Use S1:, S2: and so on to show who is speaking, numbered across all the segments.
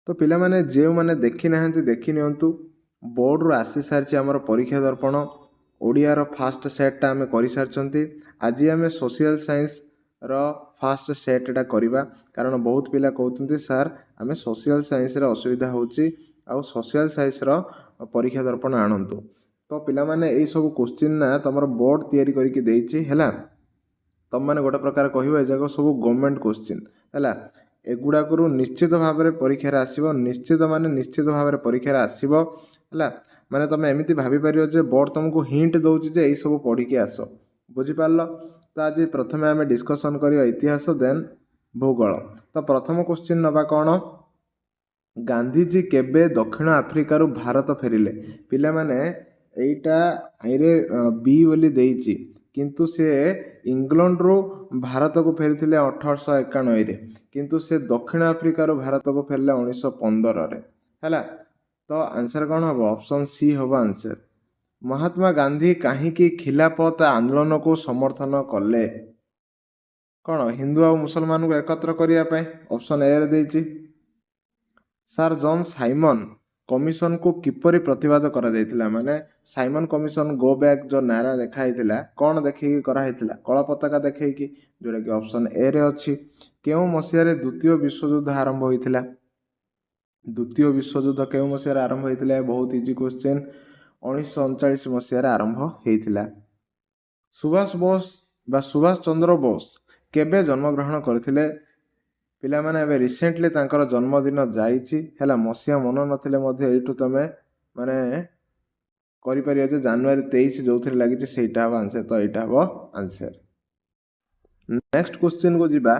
S1: तो पिलामाने जो मैंने देखी ना देखी नियंतु बोर्ड रू आसी सारी आमर परीक्षा दर्पण ओडियार फास्ट सेट्टा आम कर सारी आज आम सोशल साइंस रो फास्ट सेट्टा करवा कारण बहुत पिला कहते सार आम सोशल साइंस रे असुविधा होची आउ सोशल साइंस रो परीक्षा दर्पण आणंतु तो पिला माने एई सब क्वेश्चन ना तमर बोर्ड तैयारी करके देइछि हैला तुम मैंने गोटे प्रकार कह जाक सब गवर्नमेंट क्वेश्चन है एगुड़ाक निश्चित भाव में परीक्षार आसो निश्चित माने निश्चित भाव में परीक्षार आसो है माने तुम एमती भापर जे बोर्ड तुमको हिंट दौर जे सब पढ़ के आस बुझिपार तो आज प्रथम आम डिस्कसन करवा इतिहास देन भूगोल। तो प्रथम क्वेश्चन नवा कौन गांधीजी केबे दक्षिण आफ्रिकार भारत फेरिले पिला माने एटा आईरे बी बोली देइछि किंतु से इंग्लैंड रो भारत को फेरी 1891 रे किंतु से दक्षिण आफ्रिकार भारत को फेरले 1915 रे हैला। तो आंसर कौन हम ऑप्शन सी हम आंसर। महात्मा गांधी कहीं खिलाफत आंदोलन को समर्थन कले कौन हिंदू और मुसलमान को एकत्र करने ऑप्शन ए रे देइछि। सर जॉन साइमन कमिशन को किपरि प्रतिवाद करा जायतिला माने साइमन कमिशन गो बैक जो नारा देखाइतिला कौन देखिकी कराइतिला कला पताका देखिकी जोटा कि ऑप्शन ए रे अछि। केउ मसिया द्वितीय विश्वयुद्ध आरंभ होइतिला द्वितीय विश्वयुद्ध केउ मसिया आरंभ होइतिला बहुत इजी क्वेश्चन 1939 मसिया आरंभ होइतिला। सुभाष बोस बा सुभाष चंद्र बोस केबे जन्मग्रहण करथिले पिला माने एबे रिसेंटली तांकर जन्मदिन जाइछि हैला मसिया मन नथिले मध्ये एठु तमे माने करि परियो जे जनवरी 23 जोथि लागिछि सेटा हबो आंसर। तो एटा हबो आंसर। नेक्स्ट क्वेश्चन को जिबा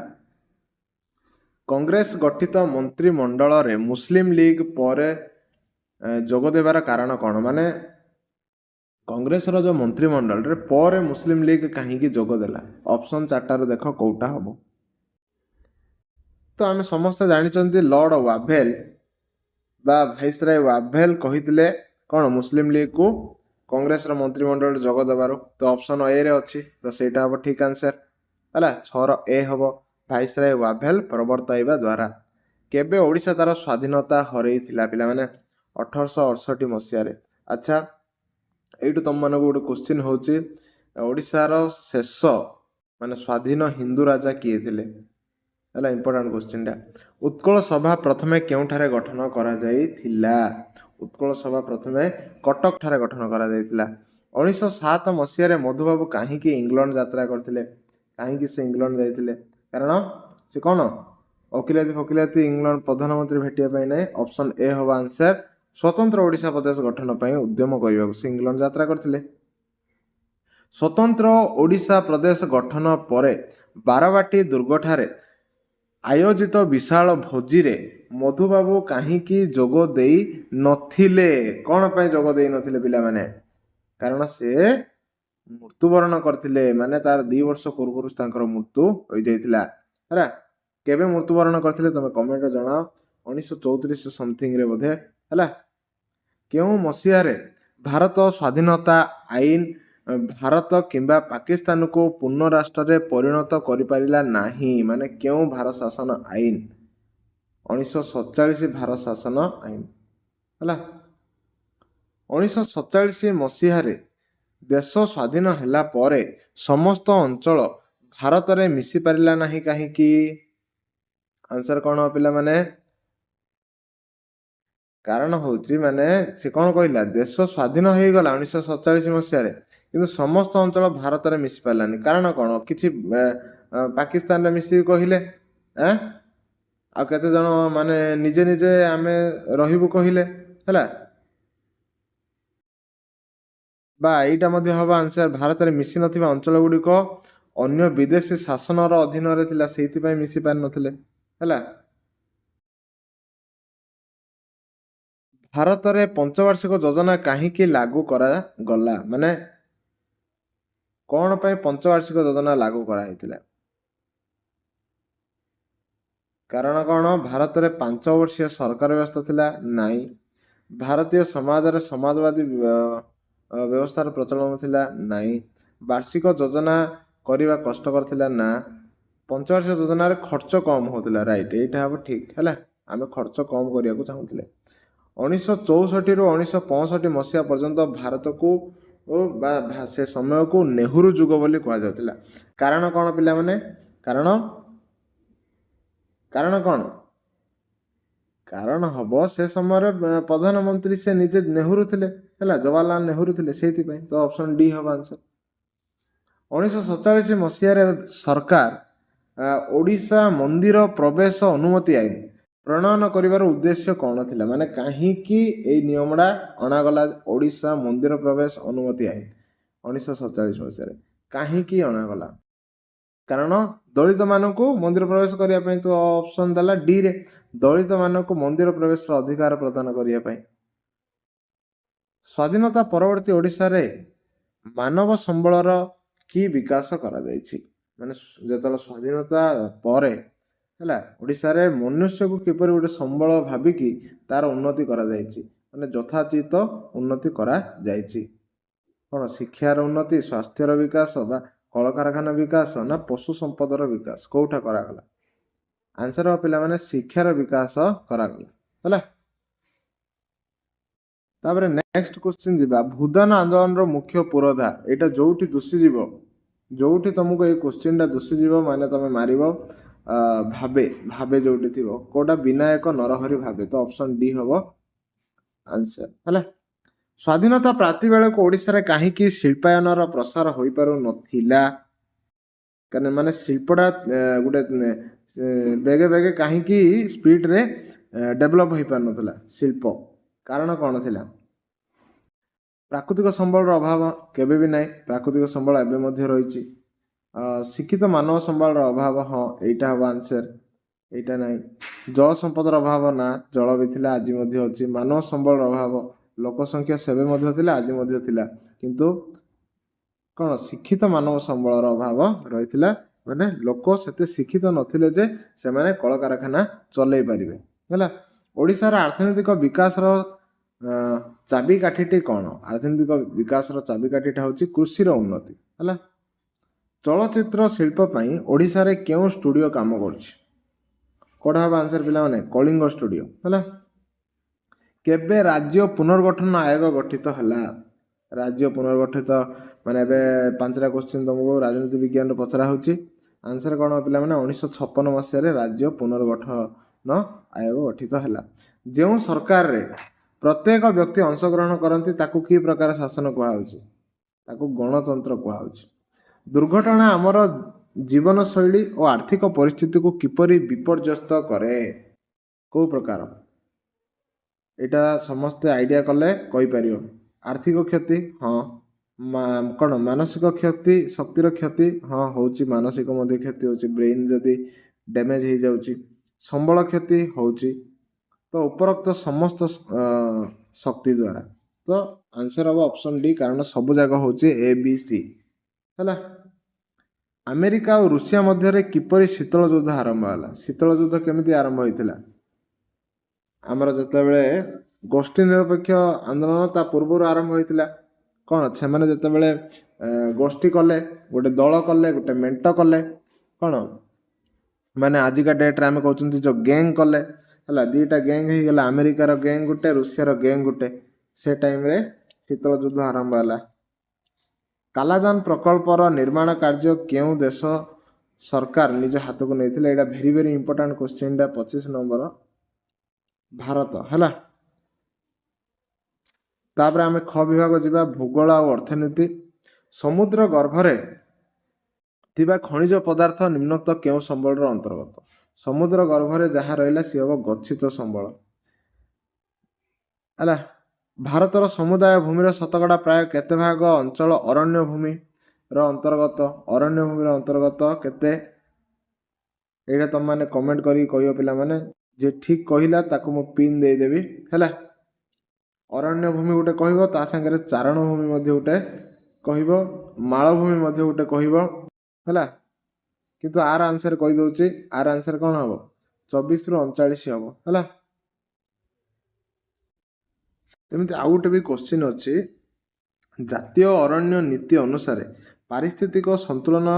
S1: कांग्रेस गठित मंत्रिमंडल रे मुस्लिम लीग पर जोग देबार कारण कोन माने कांग्रेस रो जो मंत्रिमंडल रे पर मुस्लिम लीग काहे की जोग देला ऑप्शन 4टा रो देखो कोउटा हबो। तो आम समस्त जानी लॉर्ड वाभेल बा भाइसराय वाभेल कही कौन मुस्लिम लीग को कांग्रेस रो मंत्रिमंडल जोग देबार। तो ऑप्शन ए रे अच्छी तो सेटा हम ठीक आंसर है 6 ए हम भाइसराय वाभेल प्रवर्ताइबा द्वारा। केबे ओडिशा तार स्वाधीनता हरई पिला माने 1868 मसीह। अच्छा एइटु तुम मानक गोटे क्वेश्चन होची ओडिशार शेष माने स्वाधीन हिंदू राजा किए थिले है इंपोर्टेंट क्वेश्चन टा। उत्कल सभा प्रथमे केउठारे गठन करा जाइथिला उत्कल सभा प्रथमे कटक ठारे गठन करा जाइथिला। 1907 मसीह मधुबाबू कहीं इंग्लैंड यात्रा करथिले कहीं से इंग्लैंड जाइथिले कारण से कौन ओकिलाती फकिलाती इंग्लैंड प्रधानमंत्री भेटिया पाई नै ऑप्शन ए होबा आंसर। स्वतंत्र ओडिशा प्रदेश गठन पाई उद्यम करबाकू से इंग्लैंड यात्रा करथिले। स्वतंत्र ओडिशा प्रदेश गठन परे बारवाटी दुर्गठारे आयोजित विशाल भोजी रे मधुबाबू कहीं जोग देई नथिले कौन पाई जोग देई नथिले पिला माने कारण से मृत्युवरण करथिले माने तार 2 वर्ष पूर्व तांकर मृत्यु होई जाइतिला हैला। केबे मृत्युवरण करथिले तमे कमेंट रे जणाओ 1934 समथिंग रे बोधे हैला। केउ मसिया रे भारत स्वाधीनता आईन भारत किंबा पाकिस्तान को पूर्ण राष्ट्र रे परिणत करि परिला नाही माने केउ भारत शासन आईन 1947 भारत शासन आईन हैला। 1947 मसीह रे देश स्वाधीन हैला परे समस्त अंचल भारत रे मिसी परिला नाही काहे कि आंसर कोन हो पिला माने कारण होची माने से कोन कहला देश स्वाधीन हो गला 1947 मसीह रे किंतु समस्त अंचल भारत रे मिसी पालानी कारण कोन किछि पाकिस्तान रे मिसी कहिले आ केते जण माने निजे निजे आमे रहिबु कहिले हैला बा एटा मध्ये हबा आंसर। भारत रे मिसी नथिबा अंचल गुडी को अन्य विदेशी शासन रो अधीन रे थिला सेति पय मिसी पार नथिले हैला। भारत रे पंचवार्षिक योजना काहे लागू करा गला माने कौन पाई पंचवार्षिक योजना लागू करा हैतिला कारण कौन भारत रे 5 वर्षीय सरकार व्यवस्था थिला नाई भारतीय समाज रे समाजवादी व्यवस्थार प्रचलन थिला नाई वार्षिक योजना करिवा कष्टकर थिला ना पंचवार्षिक योजना रे खर्च कम होतिला राइट एटा हबो ठीक हैला आम खर्च कम करने को चाहूले 1964 ରୁ 1965 मसीहा पर्यंत भारत को से समय को नेहरू जुग बोली कह जाउतिला। कारण कौन पिला माने कारण कारण कौन कारण हम से समय प्रधानमंत्री से निजे नेहरू थे जवाहरलाल नेहरू थे से तो ऑप्शन डी हम आंसर। 1947 मसीह सरकार ओडिशा मंदिर प्रवेश अनुमति आईन प्रणयन करिवार उद्देश्य कौन थिला माने कहीं नियमडा अणागला ओडिशा मंदिर प्रवेश अनुमति आईन 1947 मसीह कहीं अणागला कारण दलित मानक मंदिर प्रवेश करने तो ऑप्शन देला डी रे दलित मानक मंदिर प्रवेश अधिकार प्रदान करने। स्वाधीनता परवर्ती ओडिशा रे मानव संबलर की विकास करा जायछि माने जतल स्वाधीनता परे हैला ओडिशा रे मनुष्य को किपरि गोटे संबल भाबिकी तार उन्नति करा जायछि माने यथाचित उन्नति करा जायछि। कौन शिक्षार उन्नति स्वास्थ्यर विकास बा कलकारखाना विकास ना पशु संपदर विकास कोठा करागला आंसर पिला माने शिक्षार विकास करागला है। तापर नेक्स्ट क्वेश्चन जीवा भूदान आंदोलन रो मुख्य पुरोधा एटा जोठी दुसी जीव जोठी तुमको ये क्वेश्चन टा दुसी जीव माने तमे मारिबो भाबे भाबे जोठी थिबो कोटा विनायक नरहरि भाबे तो ऑप्शन डी हबो आंसर है। स्वाधीनता प्राप्ति बेले को ओडिशा रे काहे कि शिल्पायनर प्रसार होई पारु नथिला कारण माने शिल्पडा गुटे बेगे बेगे काहे कि स्पीड रे डेवलप होई पार नथिला शिल्प कारण कौन थिला प्राकृतिक संबल अभाव केबे भी नहीं प्राकृतिक संबल एबे मध्य रही शिक्षित मानव संबल अभाव हाँ एटा हम आंसर एटा नहीं जल संपदर अभाव ना जल भी थिला आज मध्य अछि मानव संबल अभाव लोक संख्या सेबे मध्य थिला आज मध्य थिला किंतु कौन शिक्षित मानव संबल अभाव रही माने लोक सेते शिक्षित नथिले जे से माने कल कारखाना चलै परिबे हैला। ओडिशा रा अर्थनैतिक विकास रो चाबिकाठी कौन अर्थनैतिक विकास चाबिकाठीटा हूँ कृषि उन्नति है। चलचित्र शिल्प ओडिशा रे क्यों स्टूडियो काम करोड़ा हम आंसर पिला माने कलिंग स्टूडियो है। केबे राज्य पुनर्गठन आयोग गठित है राज्य पुनर्गठित माने बे पांचटा क्वेश्चन तुमको राजनीति विज्ञान पचरा होची आंसर कौन पिला माने 1956 मसीह राज्य पुनर्गठन आयोग गठित है। जो सरकार रे प्रत्येक व्यक्ति अंशग्रहण करती ताकू कि प्रकार शासन कहुच्छे ताकू गणतंत्र कहुच्छे। दुर्घटना आमर जीवन शैली और आर्थिक परिस्थिति को किपरि विपर्यस्त करे को प्रकार एटा समस्ते आइडिया कले कहि परियो। आर्थिक क्षति हाँ कौन मानसिक क्षति शक्तिर क्षति हाँ होची मानसिक मध्य क्षति होची ब्रेन जदि डैमेज हो जाउची संबल क्षति होची तो उपरोक्त समस्त शक्ति द्वारा तो आंसर हम ऑप्शन डी कारण सब जगह होची ए बी सी है। अमेरिका और रूसिया मध्य किपरि शीतल युद्ध आरंभ है शीतल युद्ध केमिति आरंभ होइतिला आमर जतबेले गोष्ठी निरपेक्ष आंदोलन ता पूर्व आरंभ होइतिला कौन से माने जतबेले गोष्ठी कले गोटे दल कले गोटे मेंट कले कौन माने आजिका डेट रे आमे कहउछंती जो गैंग कले हला दीटा गैंग ही गला अमेरिकार गैंग गुटे रूसियार गैंग गुटे से टाइम रे शीतल युद्ध आरंभ है। कालादान प्रकल्पर निर्माण कार्य क्यों देश सरकार निज हाथ को नहीं थिला एटा वेरी वेरी इंपोर्टेंट क्वेश्चन डा 25 नंबर भारत है। तापर आमे ख विभाग जिबा भूगोल और अर्थनीति समुद्र गर्भरे थिबा खनिज पदार्थ निम्नोक्त क्यों संबल अंतर्गत समुद्र गर्भरे जहाँ रहिला सी हम गच्छित संबल है। भारतर समुदाय भूमिर शतकड़ा प्राय केते भाग अंचल अरण्य भूमि अंतर्गत अरण्य भूमि अंतर्गत केते एटा तुम मैंने कमेंट करी कहियो पिला माने जे ठीक कहिला ताको मु पिन दे देबी हैला। अरण्य भूमि गोटे कहइबो ता संगे चारण भूमि मध्ये गोटे कहइबो मालभूमि मध्ये गोटे कहइबो हैला किंतु आर आंसर कहि दोची आर आंसर कोन हबो 24 रु 39 हबो हैला। एमती आउ गोटे भी क्वेश्चन अच्छी जातीय अरण्य नीति अनुसार पारिस्थितिक संतुलन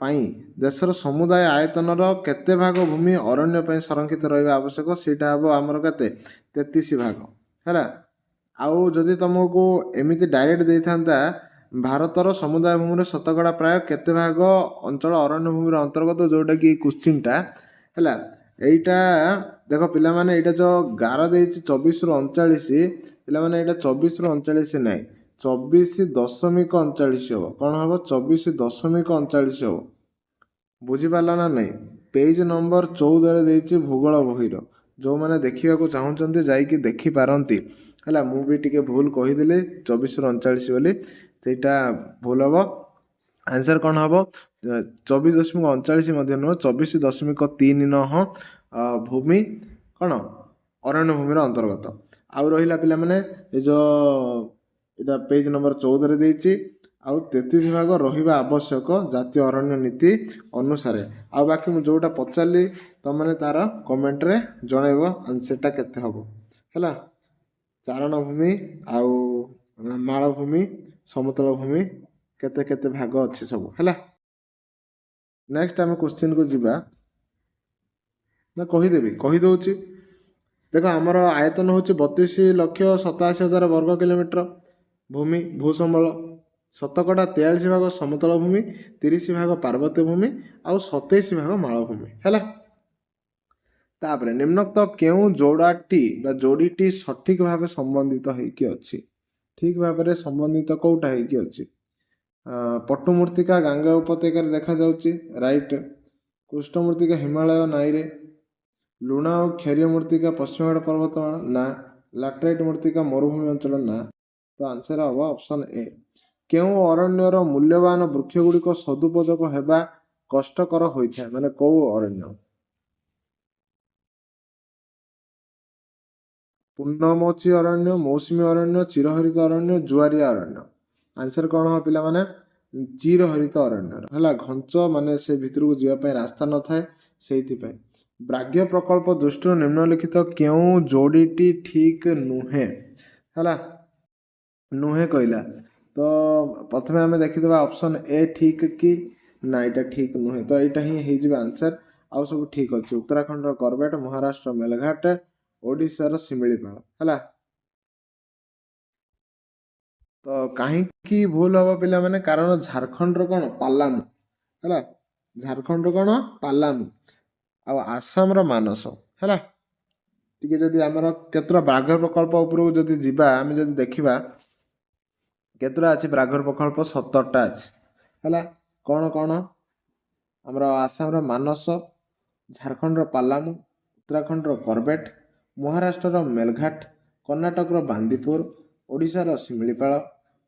S1: ପାଇଁ ଦେଶର ସମୁଦାୟ ଆୟତନର କେତେ ଭାଗ ଭୂମି ଅରଣ୍ୟ ପାଇଁ ସଂରକ୍ଷିତ ରହିବା ଆବଶ୍ୟକ? ସେଇଟା ହେବ ଆମର କେତେ? 33 ଭାଗ। ହେଲା, ଆଉ ଯଦି ତୁମକୁ ଏମିତି ଡାଇରେକ୍ଟ ଦେଇଥାନ୍ତା ଭାରତର ସମୁଦାୟ ଭୂମିର ଶତକଡ଼ା ପ୍ରାୟ କେତେ ଭାଗ ଅଞ୍ଚଳ ଅରଣ୍ୟ ଭୂମିର ଅନ୍ତର୍ଗତ, ଯେଉଁଟାକି କୋଶ୍ଚିନ୍ଟା ହେଲା। ଏଇଟା ଦେଖ ପିଲାମାନେ, ଏଇଟା ଯେଉଁ ଗାର ଦେଇଛି 24ରୁ 39, ପିଲାମାନେ ଏଇଟା 24ରୁ 39 ନାହିଁ, 24.39 ହେବ। କ'ଣ ହେବ? 24.39 ହେବ। ବୁଝିପାରିଲ ନା ନାହିଁ? ପେଜ ନମ୍ବର 14ରେ ଦେଇଛି ଭୂଗୋଳ ବହିର। ଯେଉଁମାନେ ଦେଖିବାକୁ ଚାହୁଁଛନ୍ତି ଯାଇକି ଦେଖିପାରନ୍ତି। ହେଲା, ମୁଁ ବି ଟିକେ ଭୁଲ କହିଦେଲି 24ରୁ 39 ବୋଲି, ସେଇଟା ଭୁଲ ହେବ। ଆନ୍ସର୍ କ'ଣ ହେବ? 24.39 ମଧ୍ୟ ନୁହଁ, 24.39 ଭୂମି କ'ଣ ଅରଣ୍ୟ ଭୂମିର ଅନ୍ତର୍ଗତ। ଆଉ ରହିଲା ପିଲାମାନେ, ଏ ଯେଉଁ ଏଇଟା ପେଜ ନମ୍ବର 14ରେ ଦେଇଛି, ଆଉ 33 ଭାଗ ରହିବା ଆବଶ୍ୟକ ଜାତୀୟ ଅରଣ୍ୟ ନୀତି ଅନୁସାରେ। ଆଉ ବାକି ମୁଁ ଯେଉଁଟା ପଚାରିଲି ତୁମମାନେ ତା'ର କମେଣ୍ଟରେ ଜଣାଇବ ଆନ୍ସର୍ଟା କେତେ ହେବ। ହେଲା, ଚାରଣ ଭୂମି ଆଉ ମାଳଭୂମି, ସମତଳ ଭୂମି କେତେ କେତେ ଭାଗ ଅଛି ସବୁ। ହେଲା, ନେକ୍ସଟ ଆମେ କ୍ୱେଶ୍ଚିନ୍କୁ ଯିବା। ନା କହିଦେଉଛି। ଦେଖ, ଆମର ଆୟତନ ହେଉଛି 32,87,000 ବର୍ଗ କିଲୋମିଟର ଭୂମି ଭୂସମ୍ବଳ। ଶତକଡ଼ା 43 ଭାଗ ସମତଳ ଭୂମି, 30 ଭାଗ ପାର୍ବତ୍ୟ ଭୂମି ଆଉ 27 ଭାଗ ମାଳଭୂମି। ହେଲା, ତାପରେ ନିମ୍ନୋକ୍ତ କେଉଁ ଯୋଡ଼ିଟି ସଠିକ ଭାବେ ସମ୍ବନ୍ଧିତ ହେଇକି ଅଛି? ଠିକ ଭାବରେ ସମ୍ବନ୍ଧିତ କେଉଁଟା ହେଇକି ଅଛି? ପଟୁ ମୂର୍ତ୍ତିକା ଗାଙ୍ଗା ଉପତ୍ୟକାରେ ଦେଖାଯାଉଛି, ରାଇଟ୍। କୃଷ୍ଣ ମୂର୍ତ୍ତିକା ହିମାଳୟ ନାଇରେ। ଲୁଣା ଓ କ୍ଷାରୀୟ ମୂର୍ତ୍ତିକା ପଶ୍ଚିମଘାଟ ପର୍ବତମାଳା, ନା। ଲାଟରାଇଟ୍ ମୂର୍ତ୍ତିକା ମରୁଭୂମି ଅଞ୍ଚଳ, ନା। ତ ଆନ୍ସର ହେବ ଅପସନ୍ ଏ। କେଉଁ ଅରଣ୍ୟର ମୂଲ୍ୟବାନ ବୃକ୍ଷଗୁଡ଼ିକ ସଦୁପଯୋଗ ହେବା କଷ୍ଟକର ହୋଇଥାଏ? ମାନେ କେଉଁ ଅରଣ୍ୟ? ପୂର୍ଣ୍ଣମୋଚୀ ଅରଣ୍ୟ, ମୌସୁମୀ ଅରଣ୍ୟ, ଚିରହରିତ ଅରଣ୍ୟ, ଜୁଆରିଆ ଅରଣ୍ୟ। ଆନ୍ସର କ'ଣ ହେବ ପିଲାମାନେ? ଚିରହରିତ ଅରଣ୍ୟର। ହେଲା, ଘଞ୍ଚ ମାନେ ସେ ଭିତରକୁ ଯିବା ପାଇଁ ରାସ୍ତା ନଥାଏ, ସେଇଥିପାଇଁ। ବ୍ରାଘ୍ୟ ପ୍ରକଳ୍ପ ଦୃଷ୍ଟିରୁ ନିମ୍ନଲିଖିତ କେଉଁ ଯୋଡ଼ିଟି ଠିକ ନୁହେଁ? ହେଲା, ନୁହେଁ କହିଲା ତ ପ୍ରଥମେ ଆମେ ଦେଖିଦେବା ଅପସନ୍ ଏ ଠିକ କି ନା, ଏଇଟା ଠିକ ନୁହେଁ। ତ ଏଇଟା ହିଁ ହେଇଯିବ ଆନ୍ସର, ଆଉ ସବୁ ଠିକ ଅଛି। ଉତ୍ତରାଖଣ୍ଡର କରବେଟ, ମହାରାଷ୍ଟ୍ର ମେଲଘାଟ, ଓଡ଼ିଶାର ଶିମିଳିପାଳ। ହେଲା, ତ କାହିଁକି ଭୁଲ ହେବ ପିଲାମାନେ? କାରଣ ଝାଡ଼ଖଣ୍ଡର କ'ଣ? ପାଲାମୁ। ହେଲା, ଝାଡ଼ଖଣ୍ଡର କ'ଣ? ପାଲାମୁ। ଆଉ ଆସାମର ମାନସ। ହେଲା, ଟିକେ ଯଦି ଆମର କେତେଟା ବ୍ରାଘ୍ର ପ୍ରକଳ୍ପ ଉପରକୁ ଯଦି ଯିବା, ଆମେ ଯଦି ଦେଖିବା କେତେଟା ଅଛି ବ୍ରାଘ୍ର ପ୍ରକଳ୍ପ? 17ଟା ଅଛି। ହେଲା, କ'ଣ କ'ଣ? ଆମର ଆସାମର ମାନସ, ଝାଡ଼ଖଣ୍ଡର ପାଲାମୁ, ଉତ୍ତରାଖଣ୍ଡର କରବେଟ, ମହାରାଷ୍ଟ୍ରର ମେଲଘାଟ, କର୍ଣ୍ଣାଟକର ବାନ୍ଦିପୁର, ଓଡ଼ିଶାର ଶିମିଳିପାଳ,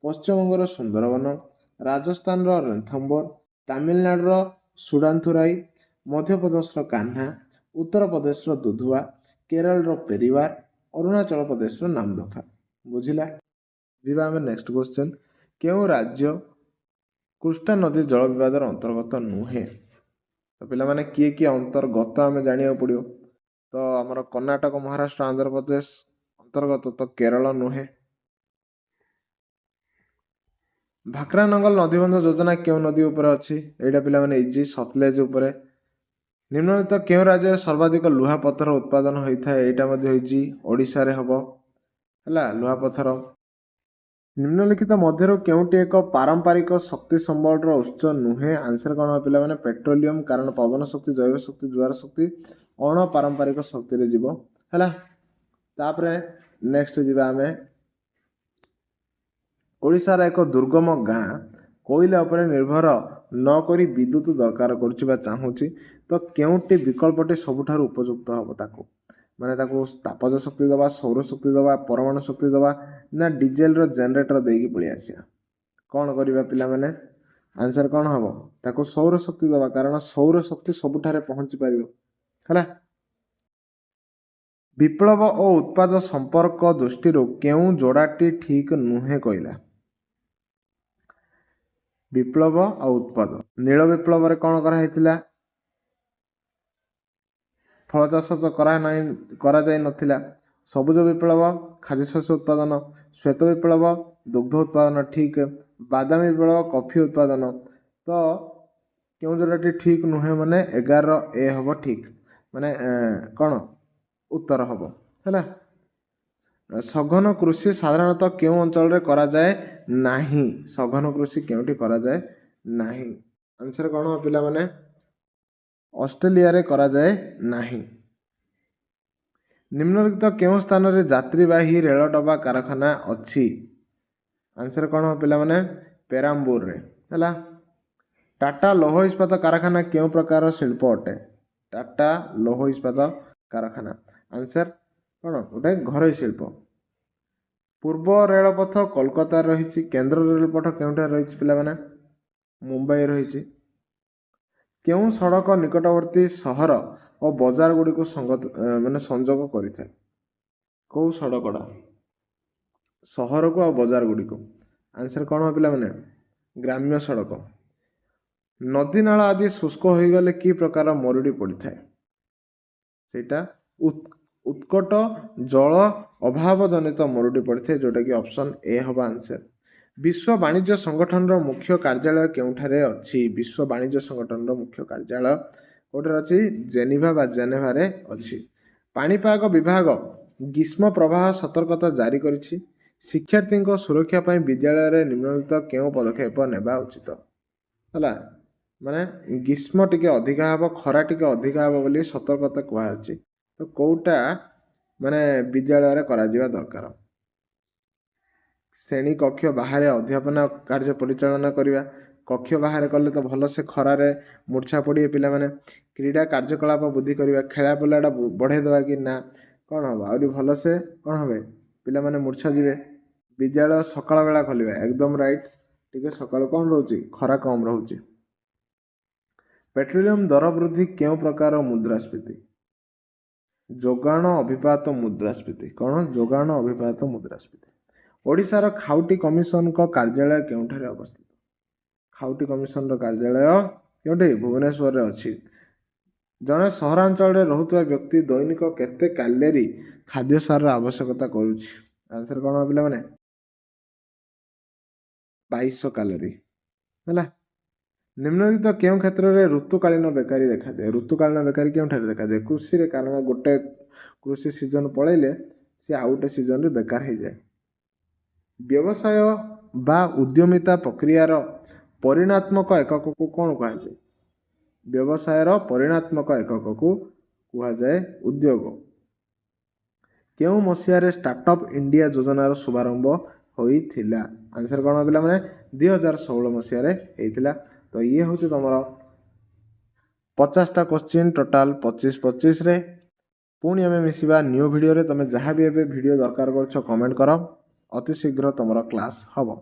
S1: ପଶ୍ଚିମବଙ୍ଗର ସୁନ୍ଦରବନ, ରାଜସ୍ଥାନର ରଣଥମ୍ଭୋର, ତାମିଲନାଡୁର ସୁଡାନ୍ଥୁରାଇ, ମଧ୍ୟପ୍ରଦେଶର କାହ୍ନା, ଉତ୍ତରପ୍ରଦେଶର ଦୁଧୁଆ, କେରଳର ପେରିବାର, ଅରୁଣାଚଳ ପ୍ରଦେଶର ନାମଦଫା। ବୁଝିଲା? ଯିବା ଆମେ ନେକ୍ସଟ କ୍ୱେଶ୍ଚନ୍। କେଉଁ ରାଜ୍ୟ କୃଷ୍ଣା ନଦୀ ଜଳ ବିବାଦର ଅନ୍ତର୍ଗତ ନୁହେଁ? ତ ପିଲାମାନେ କିଏ କିଏ ଅନ୍ତର୍ଗତ ଆମେ ଜାଣିବାକୁ ପଡ଼ିବ। ତ ଆମର କର୍ଣ୍ଣାଟକ, ମହାରାଷ୍ଟ୍ର, ଆନ୍ଧ୍ରପ୍ରଦେଶ ଅନ୍ତର୍ଗତ, ତ କେରଳ ନୁହେଁ। ଭାକ୍ରାନଙ୍ଗଲ ନଦୀବନ୍ଧ ଯୋଜନା କେଉଁ ନଦୀ ଉପରେ ଅଛି? ଏଇଟା ପିଲାମାନେ ଇଜି, ସତଲେଜ ଉପରେ। ନିମ୍ନଲିଖିତ କେଉଁ ରାଜ୍ୟରେ ସର୍ବାଧିକ ଲୁହାପଥର ଉତ୍ପାଦନ ହୋଇଥାଏ? ଏଇଟା ମଧ୍ୟ ହେଇଛି ଓଡ଼ିଶାରେ ହେବ। ହେଲା, ଲୁହାପଥର। ନିମ୍ନଲିଖିତ ମଧ୍ୟରୁ କେଉଁଟି ଏକ ପାରମ୍ପରିକ ଶକ୍ତି ସମ୍ବଳର ଉତ୍ସ ନୁହେଁ? ଆନ୍ସର କ'ଣ ହେବ ପିଲାମାନେ? ପେଟ୍ରୋଲିୟମ, କାରଣ ପବନ ଶକ୍ତି, ଜୈବ ଶକ୍ତି, ଜୁଆର ଶକ୍ତି ଅଣପାରମ୍ପରିକ ଶକ୍ତିରେ ଯିବ। ହେଲା, ତାପରେ ନେକ୍ସଟ ଯିବା ଆମେ। ଓଡ଼ିଶାର ଏକ ଦୁର୍ଗମ ଗାଁ କୋଇଲା ଉପରେ ନିର୍ଭର ନ କରି ବିଦ୍ୟୁତ ଦରକାର କରୁଛି ବା ଚାହୁଁଛି, ତ କେଉଁଟି ବିକଳ୍ପଟି ସବୁଠାରୁ ଉପଯୁକ୍ତ ହେବ ତାକୁ? ମାନେ ତାକୁ ତାପଜ ଶକ୍ତି ଦେବା, ସୌର ଶକ୍ତି ଦେବା, ପରମାଣୁ ଶକ୍ତି ଦେବା, ନା ଡିଜେଲର ଜେନେରେଟର ଦେଇକି ପଳେଇ ଆସିବା? କ'ଣ କରିବା ପିଲାମାନେ? ଆନ୍ସର କ'ଣ ହେବ? ତାକୁ ସୌର ଶକ୍ତି ଦେବା, କାରଣ ସୌର ଶକ୍ତି ସବୁଠାରେ ପହଞ୍ଚି ପାରିବ। ହେଲା, ବିପ୍ଳବ ଓ ଉତ୍ପାଦ ସମ୍ପର୍କ ଦୃଷ୍ଟିରୁ କେଉଁ ଯୋଡ଼ାଟି ଠିକ ନୁହେଁ କହିଲା? ବିପ୍ଳବ ଆଉ ଉତ୍ପାଦ। ନୀଳ ବିପ୍ଳବରେ କ'ଣ କରାହେଇଥିଲା? ଫଳ ଚାଷ କରାଯାଇ ନଥିଲା। ସବୁଜ ବିପ୍ଳବ ଖାଦ୍ୟଶସ୍ୟ ଉତ୍ପାଦନ। ଶ୍ୱେତ ବିପ୍ଳବ ଦୁଗ୍ଧ ଉତ୍ପାଦନ, ଠିକ। ବାଦାମୀ ବିପ୍ଳବ କଫି ଉତ୍ପାଦନ। ତ क्यों जोटाटी ठीक नुहे माने 11 ए हम ठीक माने कौन उत्तर हम है। सघन कृषि साधारणतः क्यों अंचल रे करा जाए नाही सघन कृषि केउठी करा जाए नाही आंसर कौन हो पिला माने ऑस्ट्रेलिया रे करा जाए नाही। निम्नलिखित केउं स्थान रे यात्रीवाही रेल डबा कारखाना अछि आंसर कौन हो पिला माने पेराम्बूर रे है। टाटा लौह इस्पात कारखाना केउं प्रकार शिल्प अटे टाटा लौह इस्पात कारखाना आंसर कौन गोटे घरोई शिल्प। पूर्व रेलपथ कोलकाता रही केन्द्र रेलपथ केउठार रही पिला माने मुंबई रही। केउं सड़क निकटवर्ती सहर और बजार गुड़ी को माने संजोग करें कौ सड़कटा सहर को आ बजार गुड़ी को आंसर कौन हो पिला माने ग्राम्य सड़क। नदी नाला आदि शुष्क हो गले कि प्रकार मरुड़ी पड़ता है सेटा उत्कट जल अभाव जनित मरुड़ी पड़ता है जोटा कि ऑप्शन ए हम आंसर। विश्व वाणिज्य संगठन रो मुख्य कार्यालय केउठारे अछि विश्व वाणिज्य संगठन रो मुख्य कार्यालय कोठारे अछि जेनेवा बा जेनेवा रे अछि। पाणीपाग विभाग ग्रीष्म प्रवाह सतर्कता जारी करिछि शिक्षार्थी सुरक्षा पई विद्यालय रे निम्नलिखित केउं पदक्षेप नेबा उचित हला माने ग्रीष्म टिके अधिका हबो खरा टिके अधिका हबो बोली सतर्कता कुहा अछि तो कोउटा माने विद्यालय रे करा जिबा दरकार। श्रेणी कक्ष बाहर अध्यापन कार्य परिचालना करिबा कक्ष बाहर कले तो भल से खरारे मूर्छा पड़े पिला माने क्रीड़ा कार्यकलाप बुद्धि करिबा खेला बुलाटा बढ़े देबा कि ना कौन हम आउरी भल से कौन हबे पिला माने मूर्छा जिवे। विद्यालय सकाळ बेला खोलिबा एकदम राइट टिके सकाळ कौन रहउची खरा कम रहउची। पेट्रोलियम दर वृद्धि केउं प्रकार मुद्रास्फीति जोगाण अभिपात मुद्रास्फीति कौन जोगाण अभिपात मुद्रास्फीति। ओडिशार खाउटी कमिशन का कार्यालय केउठारे अवस्थित खाउटी कमिशन कार्यालय केउठी भुवनेश्वर रे अछि। जने सहरांचल रे रहुतबा व्यक्ति दैनिक केते कैलोरी खाद्य सार आवश्यकता करूछि आंसर कौन पिला माने 2200 कैलोरी है। निम्नलिखित केउं क्षेत्र रे ऋतुकालीन बेकारी देखा जाए ऋतुकालीन बेकारी केउठारे देखा जाए कृषि रे कारण गोटे कृषि सीजन पळेले से आउटे सीजन रे बेकार हो जाए। व्यवसाय बा उद्यमिता प्रक्रियार परिणात्मक एकक को कौन कहा जाए व्यवसायर परिणात्मक एकक को कहा जाए उद्योग। केउं मसिया स्टार्टअप इंडिया योजनार शुभारंभ होइथिला आंसर कौन पिला माने 2016 मसिया रे हेइथिला। तो ये हूँ तुम 50टा क्वेश्चन टोटाल 25 रे पुणी आम मिसिबा न्यू वीडियो रे तुम जहाँ भी एबे वीडियो दरकार कर कमेंट कर अति शीघ्र तुम क्लास हम।